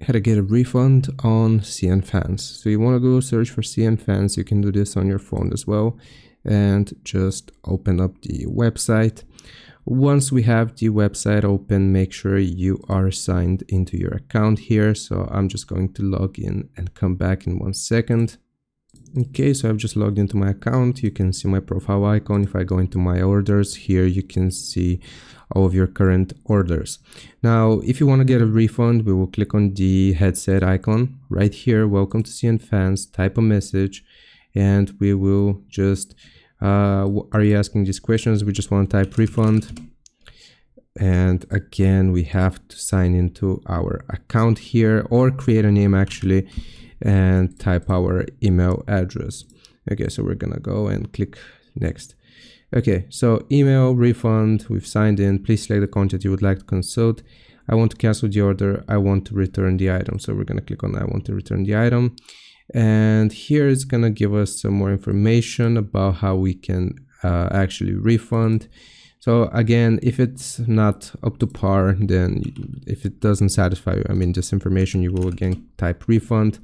how to get a refund on CNFans. So you want to go search for CNFans. You can do this on your phone as well, and just open up the website. Once we have the website open, make sure you are signed into your account here. So I'm just going to log in and come back in 1 second. Okay, so I've just logged into my account. You can see my profile icon. If I go into my orders here, you can see all of your current orders. Now, if you want to get a refund, we will click on the headset icon right here. Welcome to CNFans, type a message, and we will just, are you asking these questions? We just want to type refund. And again, we have to sign into our account here, or create a name actually, and type our email address. Okay, so we're gonna go and click next. Okay, so email, refund, we've signed in. Please select the content you would like to consult. I want to cancel the order. I want to return the item. So we're gonna click on I want to return the item. And here it's gonna give us some more information about how we can actually refund. So again, if it's not up to par, then if it doesn't satisfy you, I mean, this information, you will again type refund.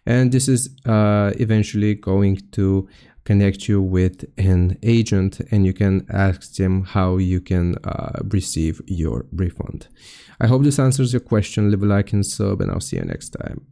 And this is eventually going to connect you with an agent, and you can ask them how you can receive your refund. I hope this answers your question. Leave a like and sub, and I'll see you next time.